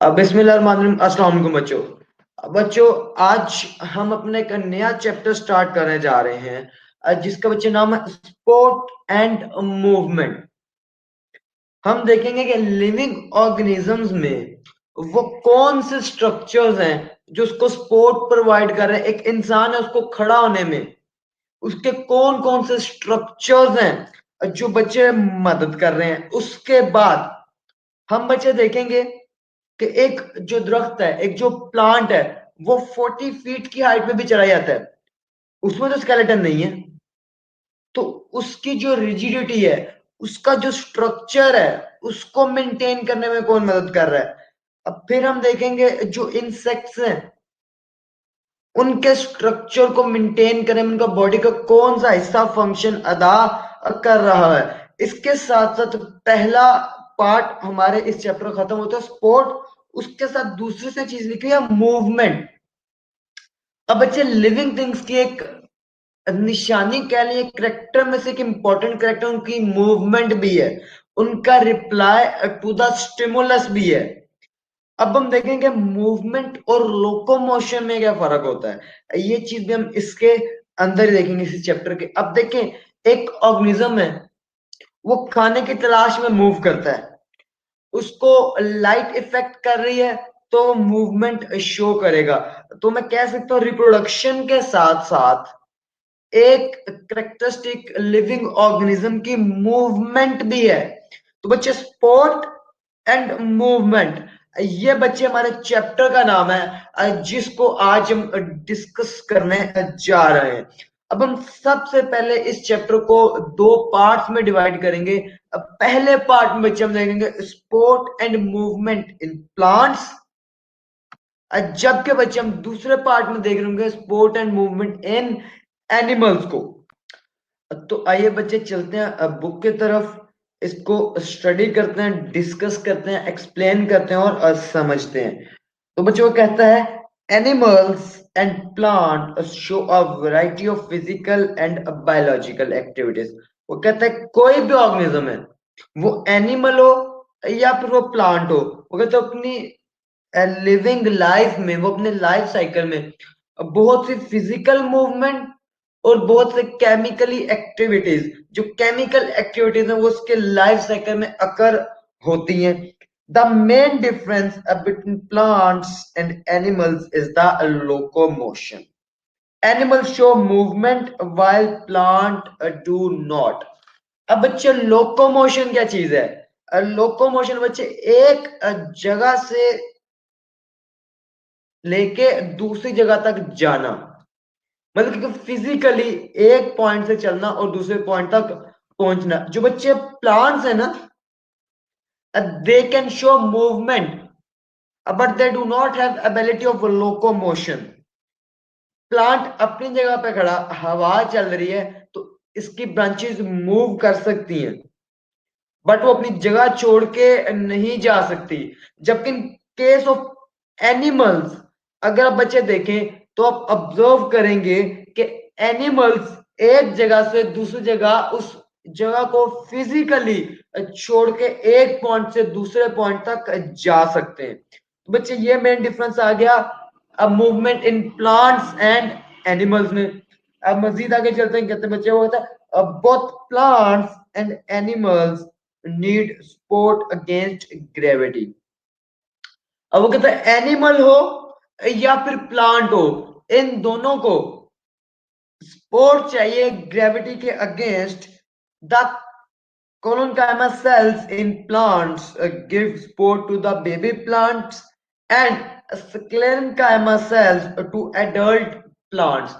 बिस्मिल्लाहिर्रहमानिर्रहीम। अस्सलाम वालेकुम बच्चों। बच्चों, आज हम अपने एक नया चैप्टर स्टार्ट करने जा रहे हैं, जिसका बच्चे नाम है स्पोर्ट एंड मूवमेंट। हम देखेंगे कि लिविंग ऑर्गेनिजम्स में वो कौन से स्ट्रक्चर्स हैं जो उसको सपोर्ट प्रोवाइड कर रहे हैं। एक इंसान है, उसको खड़ा होने में उसके कौन कौन से स्ट्रक्चर्स हैं जो बच्चे मदद कर रहे हैं। उसके बाद हम बच्चे देखेंगे कि एक जो दरख्त है, एक जो प्लांट है, वो 40 फीट की हाइट में भी चला जाता है, उसमें तो स्केलेटन नहीं है, तो उसकी जो रिजिडिटी है, उसका जो स्ट्रक्चर है, उसको मेंटेन करने में कौन मदद कर रहा है। अब फिर हम देखेंगे जो इंसेक्ट्स हैं, उनके स्ट्रक्चर को मेंटेन करने में उनका बॉडी का कौन सा हिस्सा फंक्शन अदा कर रहा है। इसके साथ साथ पहला पार्ट हमारे इस चैप्टर खत्म होता है स्पोर्ट, उसके साथ दूसरी से चीज लिखी है मूवमेंट। अब बच्चे लिविंग थिंग्स की एक निशानी कह लिए, करेक्टर में से एक इंपॉर्टेंट करेक्टर उनकी मूवमेंट भी है, उनका रिप्लाई टू द स्टिमुलस भी है। अब हम देखेंगे मूवमेंट और लोकोमोशन में क्या फर्क होता है, ये चीज भी हम इसके अंदर ही देखेंगे इस चैप्टर के। अब देखें, एक ऑर्गेनिज्म है, वो खाने की तलाश में मूव करता है, उसको लाइट इफेक्ट कर रही है तो मूवमेंट शो करेगा। तो मैं कह सकता हूँ रिप्रोडक्शन के साथ साथ एक करेक्टरिस्टिक लिविंग ऑर्गेनिज्म की मूवमेंट भी है। तो बच्चे स्पोर्ट एंड मूवमेंट, ये बच्चे हमारे चैप्टर का नाम है, जिसको आज हम डिस्कस करने जा रहे हैं। अब हम सबसे पहले इस चैप्टर को दो पार्ट्स में डिवाइड करेंगे। अब पहले पार्ट में बच्चे हम देखेंगे sport and movement in plants, जबकि बच्चे हम दूसरे पार्ट में देख रहे होंगे sport and movement in animals को। तो आइए बच्चे चलते हैं अब बुक की तरफ, इसको स्टडी करते हैं, डिस्कस करते हैं, एक्सप्लेन करते हैं और समझते हैं। तो बच्चों वो कहता है animals and plant show a variety of physical and biological activities. वो कहता है कोई भी ऑर्गेनिज्म है, वो एनिमल हो या फिर वो प्लांट हो, वो कहते हैं अपनी लिविंग लाइफ में, वो अपने लाइफ साइकिल में बहुत सी फिजिकल मूवमेंट और बहुत से केमिकली एक्टिविटीज, जो केमिकल एक्टिविटीज है वो उसके लाइफ साइकिल में अकर होती हैं। The main difference between plants and animals is the locomotion. Animals show movement while plant do not. अब बच्चे लोकोमोशन क्या चीज है। लोकोमोशन बच्चे एक जगह से लेके दूसरी जगह तक जाना, मतलब कि फिजिकली एक पॉइंट से चलना और दूसरे पॉइंट तक पहुंचना। जो बच्चे प्लांट्स है ना, they can show movement but they do not have ability of locomotion. Plant अपनी जगह पे खड़ा, हवा चल रही है तो इसकी ब्रांचेस मूव कर सकती हैं, बट वो अपनी जगह छोड़ के नहीं जा सकती। जबकि इन केस ऑफ एनिमल्स, अगर आप बच्चे देखें तो आप ऑब्जर्व करेंगे कि एनिमल्स एक जगह से दूसरी जगह, उस जगह को फिजिकली छोड़ के एक पॉइंट से दूसरे पॉइंट तक जा सकते हैं। तो बच्चे ये मेन डिफरेंस आ गया अब movement in plants and animals में। अब मजीद आगे चलते हैं, कहते हैं बच्चे वो होता है both plants and animals need support against gravity. अब वो कहते हैं एनिमल हो या फिर प्लांट हो, इन दोनों को सपोर्ट चाहिए ग्रेविटी के against. The colonchima cells in plants give support to the baby plants and sclerenchyma cells to adult plants।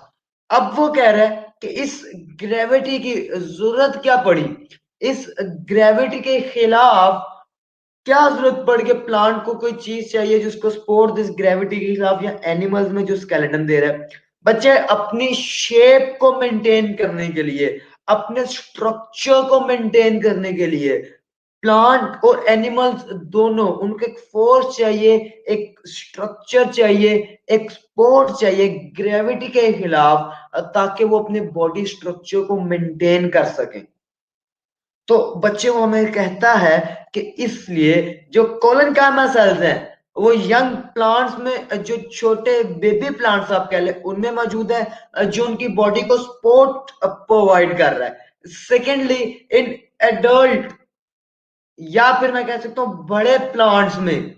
अब वो कह रहा है कि इस ग्रेविटी की जरूरत क्या पड़ी, इस ग्रेविटी के खिलाफ क्या जरूरत पड़ गई, प्लांट को कोई चीज चाहिए जिसको सपोर्ट दिस ग्रेविटी के खिलाफ, या एनिमल्स में जो स्केलेटन दे रहा है। बच्चे अपनी शेप को मेंटेन करने के लिए, अपने स्ट्रक्चर को मेंटेन करने के लिए प्लांट और एनिमल्स दोनों, उनको एक फोर्स चाहिए, एक स्ट्रक्चर चाहिए, एक सपोर्ट चाहिए ग्रेविटी के खिलाफ, ताकि वो अपने बॉडी स्ट्रक्चर को मेंटेन कर सकें। तो बच्चे वो हमें कहता है कि इसलिए जो कोलन कामा सेल्स हैं वो यंग प्लांट्स में जो छोटे बेबी प्लांट्स आप कह ले उनमें मौजूद है, जो उनकी बॉडी को सपोर्ट प्रोवाइड कर रहा है। सेकेंडली इन एडल्ट या फिर मैं कह सकता हूँ बड़े प्लांट्स में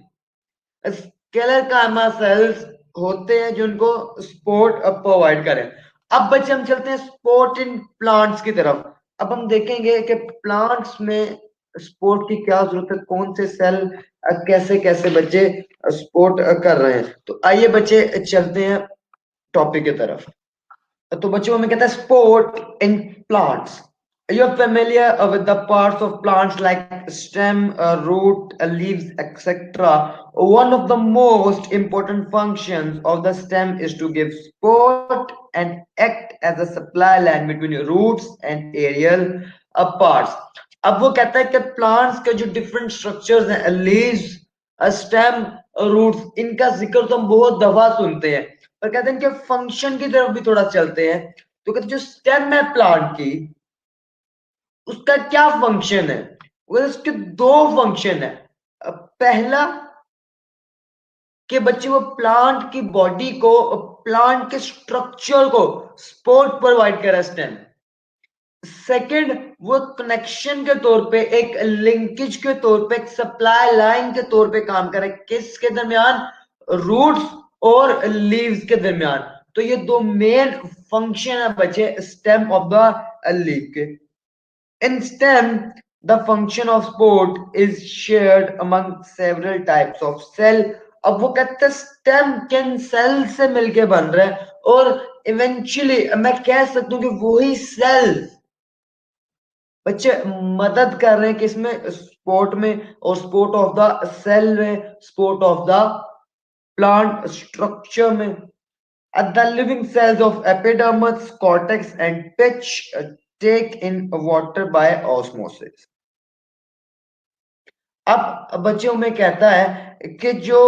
स्केलेरकाइमा सेल्स होते हैं जो उनको सपोर्ट प्रोवाइड करें। अब बच्चे हम चलते हैं सपोर्ट इन प्लांट्स की तरफ। अब हम देखेंगे कि प्लांट्स में सपोर्ट की क्या जरूरत है, कौन से सेल कैसे कैसे बच्चे सपोर्ट कर रहे हैं। तो आइए बच्चे चलते हैं टॉपिक की तरफ। तो बच्चों में कहता है support in plants. You're familiar with the parts of plants like stem, root, leaves, etc. One of the most important functions of the stem is to give support and act as a supply line between your roots and aerial parts. अब वो कहता है कि plants के जो different structures हैं, leaves, stem, roots, इनका जिक्र तो हम बहुत दफा सुनते हैं, पर कहते हैं कि फंक्शन की तरफ भी थोड़ा चलते हैं। तो कहते हैं जो स्टेम है प्लांट की, उसका क्या फंक्शन है। वो उसके दो फंक्शन है। पहला कि बच्चे वो प्लांट की बॉडी को, प्लांट के स्ट्रक्चर को सपोर्ट प्रोवाइड करे स्टेम। सेकंड, वो कनेक्शन के तौर पे, एक लिंकेज के तौर पे, एक सप्लाई लाइन के तौर पे काम करे, किसके दरमियान, रूट्स और लीव्स के दरमियान। तो ये दो मेन फंक्शन है बच्चे स्टेम ऑफ द लीफ के। In STEM, the function of sport is shared among several types of cell. अब वो कहते हैं स्टेम किन सेल से मिलके बन रहा है, और इवेंचुअली मैं कह सकता हूं कि वही सेल्स बच्चे मदद कर रहे हैं किसमें, स्पोर्ट में, और स्पोर्ट ऑफ द सेल में, sport of the plant structure में। The living cells of epidermis, cortex, and pitch take in water by osmosis. अब बच्चों में कहता है कि जो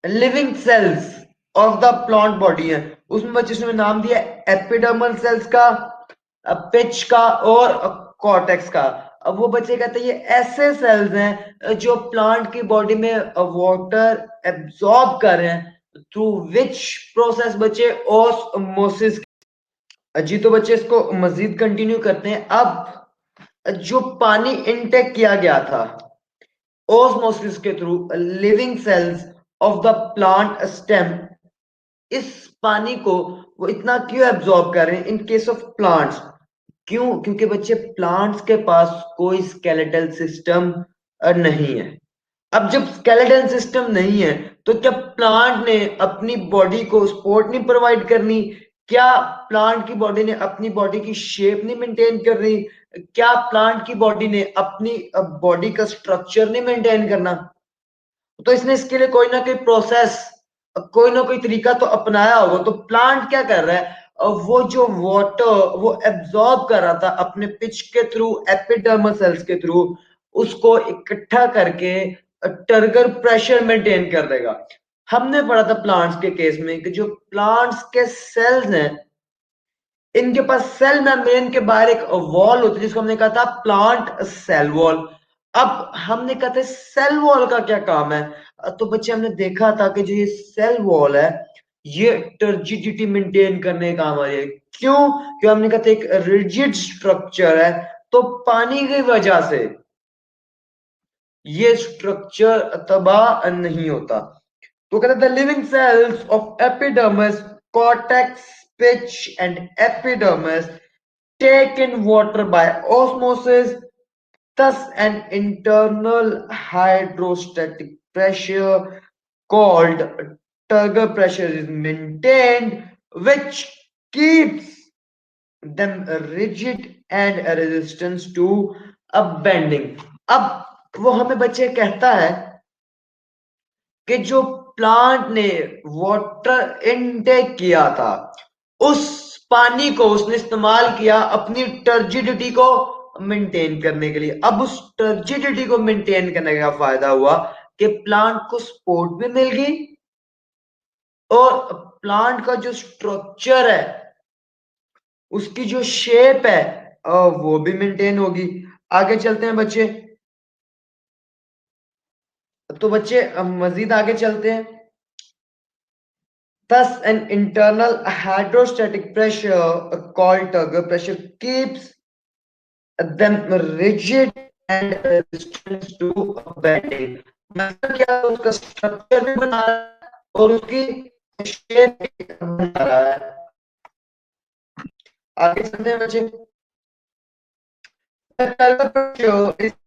living cells of the plant body है, उसमें बच्चे ने नाम दिया एपिडर्मल सेल्स का, पिच का और कॉर्टेक्स का। अब वो बच्चे कहते हैं ये ऐसे सेल्स हैं जो प्लांट की बॉडी में वाटर एब्सॉर्ब कर रहे हैं थ्रू विच प्रोसेस बच्चे, ऑस्मोसिस। जी तो बच्चे इसको मजीद कंटिन्यू करते हैं। अब जो पानी इनटेक किया गया था ऑस्मोसिस के through living cells of the plant stem, इस पानी को वो इतना क्यों एब्जॉर्ब कर रहे हैं इन केस ऑफ प्लांट्स, क्यों, क्योंकि बच्चे प्लांट्स के पास कोई स्केलेटल सिस्टम नहीं है। अब जब स्केलेटल सिस्टम नहीं है तो क्या प्लांट ने अपनी बॉडी को सपोर्ट नहीं प्रोवाइड करनी, क्या प्लांट की बॉडी ने अपनी बॉडी की शेप नहीं मेंटेन कर रही, क्या प्लांट की बॉडी ने अपनी बॉडी का स्ट्रक्चर नहीं मेंटेन करना। तो इसने इसके लिए कोई ना कोई प्रोसेस, कोई ना कोई तरीका तो अपनाया होगा। तो प्लांट क्या कर रहा है, वो जो वाटर वो एब्जॉर्ब कर रहा था अपने पिच के थ्रू, एपिडर्मल सेल्स के थ्रू, उसको इकट्ठा करके टर्गर प्रेशर मेंटेन कर देगा। हमने पढ़ा था प्लांट्स के केस में कि जो प्लांट्स के सेल्स हैं, इनके पास सेल मेम्ब्रेन के बाहर एक वॉल होती है जिसको हमने कहा था प्लांट सेल वॉल। अब हमने कहा था सेल वॉल का क्या काम है, तो बच्चे हमने देखा था कि जो ये सेल वॉल है ये टर्जिडिटी मेंटेन करने का काम आ रही है। क्यों, क्योंकि हमने कहा था एक रिजिड स्ट्रक्चर है, तो पानी की वजह से ये स्ट्रक्चर तबाह नहीं होता। तो कहते the living cells of epidermis, cortex, pitch and epidermis take in water by osmosis, thus an internal hydrostatic pressure called turgor pressure is maintained, which keeps them rigid and resistance to a bending. अब वो हमें बच्चे कहता है कि जो plant ने water intake किया था, उस पानी को उसने इस्तेमाल किया अपनी टर्जिडिटी को मेंटेन करने के लिए। अब उस टर्जिडिटी को मेंटेन करने का फायदा हुआ कि प्लांट को सपोर्ट भी मिल गई और प्लांट का जो स्ट्रक्चर है, उसकी जो शेप है, वो भी मेंटेन होगी। आगे चलते हैं बच्चे। तो बच्चे मजीद आगे चलते हैं। Thus, an internal hydrostatic pressure called turgor pressure keeps them rigid and resistant to bending. मतलब क्या है, उसका स्ट्रक्चर भी बना रहा है और उसकी शेप भी बना रहा है। आगे चलते हैं बच्चे। turgor pressure is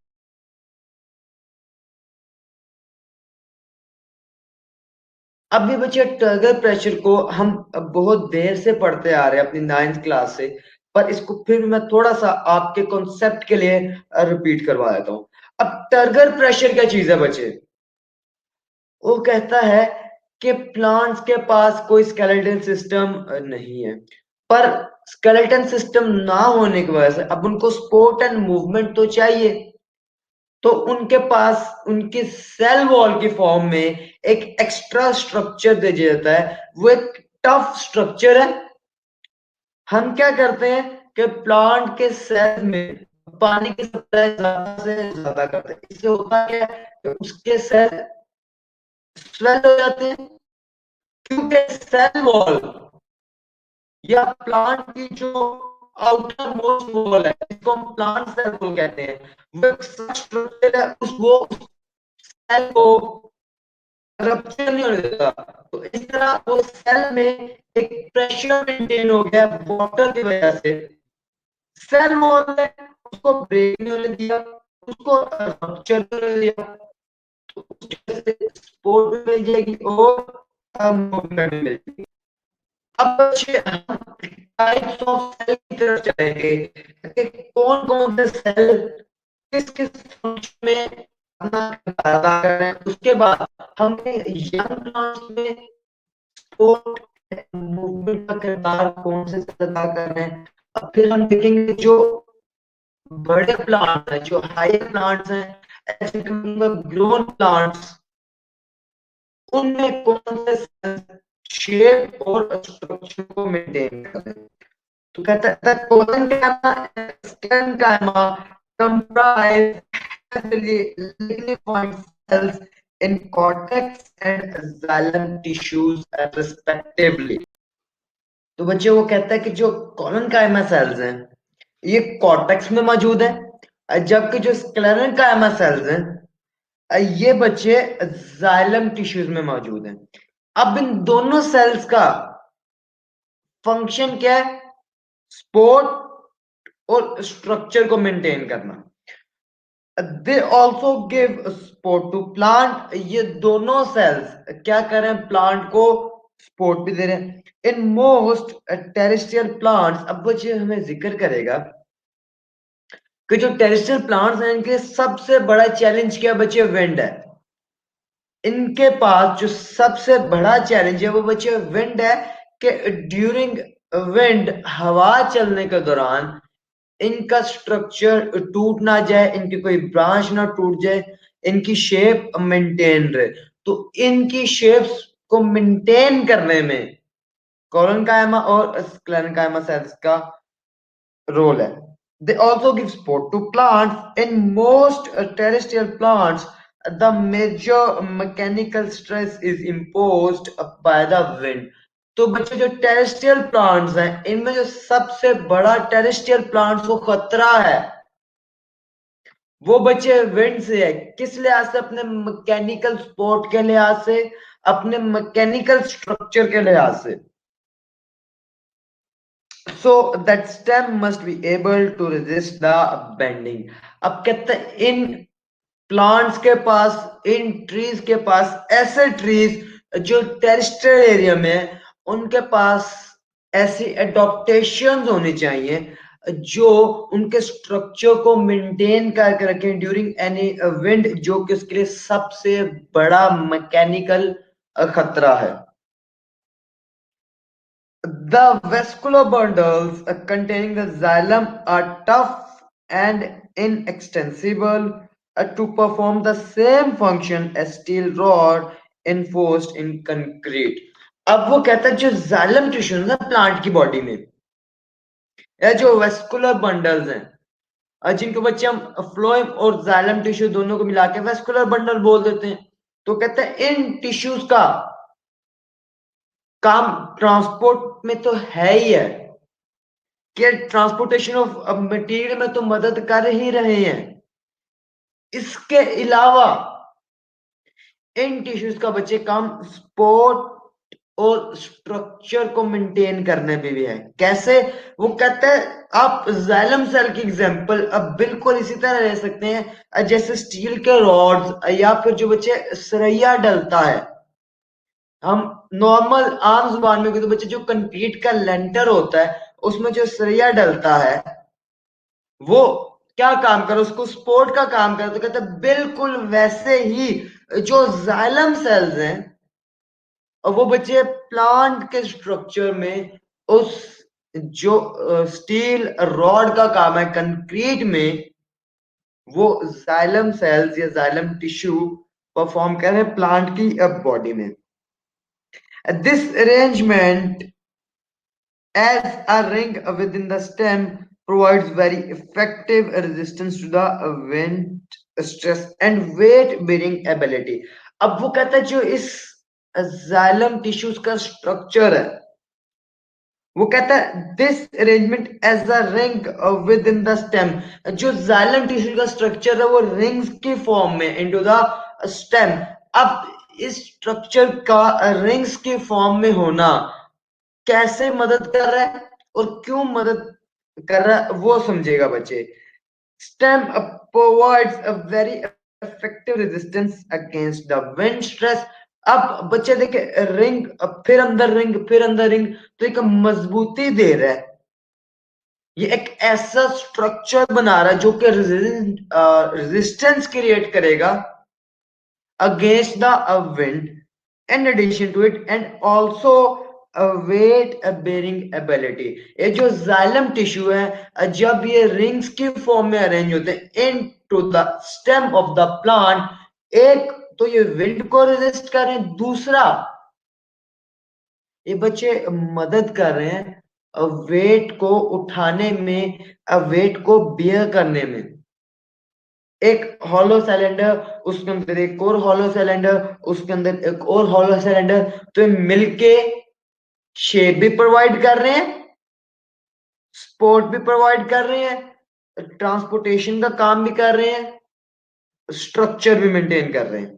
अभी बच्चे टर्गर प्रेशर को हम बहुत देर से पढ़ते आ रहे हैं अपनी 9th क्लास से, पर इसको फिर मैं थोड़ा सा आपके कॉन्सेप्ट के लिए रिपीट करवा देता हूँ। अब टर्गर प्रेशर क्या चीज है बच्चे? वो कहता है कि प्लांट्स के पास कोई स्केलेटन सिस्टम नहीं है, पर स्केलेटन सिस्टम ना होने की वजह से अब उनको सपोर्ट एंड मूवमेंट तो चाहिए। तो उनके पास उनके सेल वॉल की फॉर्म में एक एक्स्ट्रा स्ट्रक्चर दे दिया जाता है, वो एक टफ स्ट्रक्चर है। हम क्या करते हैं कि प्लांट के सेल में पानी की सप्लाई ज्यादा से ज्यादा करते हैं। इससे होता क्या है कि उसके सेल स्वेल हो जाते हैं, क्योंकि सेल वॉल या प्लांट की जो आउटर मोस्ट वॉल है, जिसको हम प्लांट सेल वॉल कहते हैं, वो एक स्ट्रक्चर है, वो सेल को रप्चर नहीं होने देता। तो इस तरह वो सेल में एक प्रेशर मेंटेन हो गया वाटर की वजह से। सेल वॉल ने उसको ब्रेक नहीं होने दिया, उसको रप्चर नहीं होने दिया, तो उसकी वजह से सपोर्ट भी मिल जाएगी और मूवमेंट भी मिल जाएगी। अब बच्चे टाइप्स ऑफ सेल की तरफ चलेंगे कि कौन कौन से सेल किस किस फंक्शन में अपना किरदार अदा कर रहे हैं। उसके बाद हमें यंग प्लांट्स में सपोर्ट मूवमेंट का किरदार कौन से सेल अदा कर रहे हैं। अब फिर हम देखेंगे जो बड़े प्लांट्स हैं, जो हायर प्लांट्स हैं, ऐसे ग्रोन प्लांट्स, उनमें कौन से शेप और स्ट्रक्चर को मेंटेन कर रहे हैं। तो कहता है the collenchyma and sclerenchyma comprise lignified cells in cortex and xylem tissues respectively। तो बच्चे वो कहता है कि जो collenchyma cells हैं ये कॉर्टेक्स में मौजूद है, जबकि जो स्क्लेरेंकाइमा सेल्स हैं ये बच्चे जाइलम टिश्यूज में मौजूद हैं। अब इन दोनों सेल्स का फंक्शन क्या है? सपोर्ट और स्ट्रक्चर को मेंटेन करना। They also give support to plant. ये दोनों सेल्स क्या कर रहे हैं? प्लांट को सपोर्ट भी दे रहे हैं। इन मोस्ट टेरेस्ट्रियल प्लांट्स, अब बच्चे हमें जिक्र करेगा कि जो टेरेस्ट्रियल प्लांट्स हैं इनके सबसे बड़ा चैलेंज क्या बच्चे? विंड है। इनके पास जो सबसे बड़ा चैलेंज है वो बच्चे विंड है, कि ड्यूरिंग विंड हवा चलने के दौरान इनका स्ट्रक्चर टूट ना जाए, इनकी कोई ब्रांच ना टूट जाए, इनकी शेप मेंटेन रहे। तो इनकी शेप्स को मेंटेन करने में कोलोनकाइमा और स्क्लेरेंकाइमा सेल्स का रोल है। They also give support to plants. In most terrestrial plants, the major mechanical stress is imposed by the wind. तो बच्चों जो टेरेस्ट्रियल प्लांट्स हैं इनमें जो सबसे बड़ा टेरेस्ट्रियल प्लांट्स को खतरा है वो बच्चे विंड से है। किस लिहाज से? अपने मैकेनिकल सपोर्ट के लिहाज से, अपने मैकेनिकल स्ट्रक्चर के लिहाज से। So that stem must be able to resist the bending। अब कहते हैं इन प्लांट्स के पास, इन ट्रीज के पास, ऐसे ट्रीज जो टेरेस्ट्रियल एरिया में है, उनके पास ऐसी एडॉप्टेशन होनी चाहिए जो उनके स्ट्रक्चर को मेंटेन करके रखें ड्यूरिंग एनी विंड, जो कि उसके लिए सबसे बड़ा मैकेनिकल खतरा है। The vascular bundles containing the xylem are tough and inextensible to perform the same function as steel rod enforced in concrete। अब वो कहता है जो xylem टिश्यूज है प्लांट की बॉडी में, या जो वेस्कुलर बंडल्स हैं जिनको बच्चे हम फ्लोएम और xylem टिश्यू दोनों को मिला के वेस्कुलर बंडल बोल देते हैं, तो कहते हैं इन टिश्यूज का काम ट्रांसपोर्ट में तो है ही है कि ट्रांसपोर्टेशन ऑफ मटेरियल में तो मदद कर ही रहे हैं। इसके अलावा इन टिश्यूज का बच्चे काम स्पोर्ट और स्ट्रक्चर को मेंटेन करने में भी है। कैसे? वो कहते हैं आप जाइलम सेल की एग्जांपल अब बिल्कुल इसी तरह ले सकते हैं जैसे स्टील के रॉड्स या फिर जो बच्चे सरैया डलता है। हम नॉर्मल आम जुबान में तो बच्चे जो कंक्रीट का लेंटर होता है उसमें जो सरैया डलता है वो क्या काम करे, उसको सपोर्ट का काम करे। तो कहते हैं बिल्कुल वैसे ही जो जाइलम सेल्स हैं और वो बच्चे प्लांट के स्ट्रक्चर में उस जो स्टील रॉड का काम है कंक्रीट में, वो जाइलम सेल्स या जाइलम टिश्यू परफॉर्म कर रहे हैं प्लांट की बॉडी में। This arrangement as a ring within the stem provides very effective resistance to the wind stress and weight bearing ability। अब वो कहता है जो इस जाइलम टिश्यूज का स्ट्रक्चर है वो कहता है this arrangement as a ring within the stem. जो जाइलम टिश्यू का स्ट्रक्चर है वो रिंग्स की फॉर्म में इनटू द स्टेम। अब इस स्ट्रक्चर का रिंग्स की फॉर्म में होना कैसे मदद कर रहा है और क्यों मदद कर रहा है वो समझेगा बच्चे। Stem provides a very effective resistance against the wind stress. अब बच्चे देखे रिंग फिर अंदर रिंग फिर अंदर रिंग तो एक मजबूती दे रहा है। ये एक ऐसा स्ट्रक्चर बना रहा है जो कि रेजिस्टेंस क्रिएट करेगा against the wind in addition to it and also a weight bearing ability। ये जो जाइलम टिश्यू है जब ये रिंग्स की फॉर्म में अरेंज होते हैं into the stem of the plant, एक तो ये विंड को रेजिस्ट कर रहे हैं, दूसरा ये बच्चे मदद कर रहे हैं वेट को उठाने में, वेट को बियर करने में। एक हॉलो सिलेंडर उसके अंदर एक और हॉलो सिलेंडर उसके अंदर एक और हॉलो सिलेंडर, तो मिलके शेप भी प्रोवाइड कर रहे हैं, सपोर्ट भी प्रोवाइड कर रहे हैं, ट्रांसपोर्टेशन का काम भी कर रहे हैं, स्ट्रक्चर भी मेंटेन कर रहे हैं।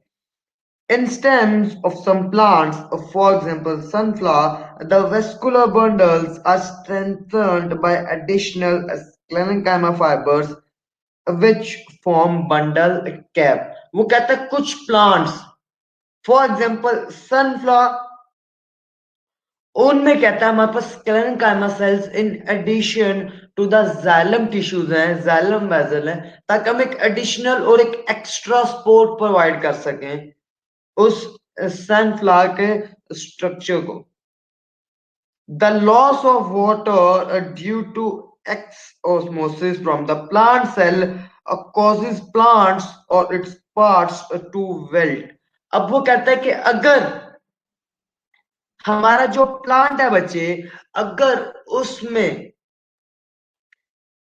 In stems of some plants, for example sunflower, the vascular bundles are strengthened by additional sclerenchyma fibers which form bundle cap। वो कहता है कुछ प्लांट्स फॉर एग्जाम्पल सनफ्लावर उनमें कहता है हमारे पास sclerenchyma cells in addition to the xylem tissues हैं, जाइलम वेसल है, ताकि हम एक एडिशनल और एक एक्स्ट्रा सपोर्ट प्रोवाइड कर सकें उस सनफ्लावर के स्ट्रक्चर को। The loss of water due to osmosis from the plant cell causes plants or its parts to wilt। अब वो कहता है कि अगर हमारा जो प्लांट है बच्चे, अगर उसमें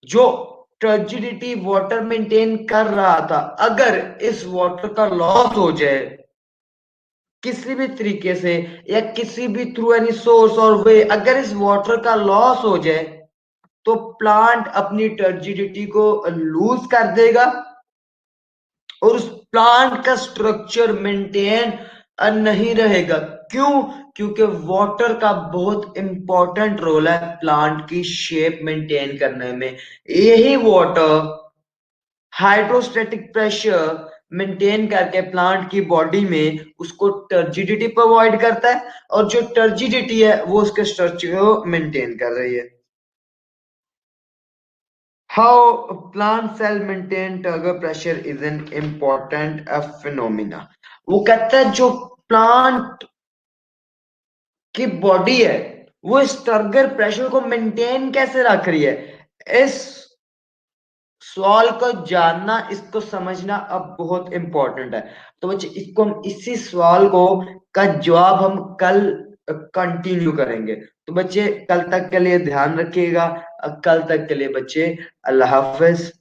जो टर्जिडिटी वाटर मेंटेन कर रहा था, अगर इस वाटर का लॉस हो जाए किसी भी तरीके से या किसी भी थ्रू एनी सोर्स और वे, अगर इस वाटर का लॉस हो जाए तो प्लांट अपनी टर्जिडिटी को लूज कर देगा और उस प्लांट का स्ट्रक्चर मेंटेन नहीं रहेगा। क्यों? क्योंकि वाटर का बहुत इंपॉर्टेंट रोल है प्लांट की शेप मेंटेन करने में। यही वाटर हाइड्रोस्टैटिक प्रेशर मेंटेन करके प्लांट की बॉडी में उसको टर्जिडिटी प्रोवाइड करता है और जो टर्जिडिटी है वो उसके स्ट्रक्चर को मेंटेन कर रही है। How plant cell maintain turgor pressure is an important phenomena। वो कहता है जो प्लांट की बॉडी है वो इस टर्गर प्रेशर को मेंटेन कैसे रख रही है, इस सवाल को जानना, इसको समझना अब बहुत इंपॉर्टेंट है। तो बच्चे इसको हम इसी सवाल को का जवाब हम कल कंटिन्यू करेंगे। तो बच्चे कल तक के लिए ध्यान रखिएगा। कल तक के लिए बच्चे अल्लाह हाफिज।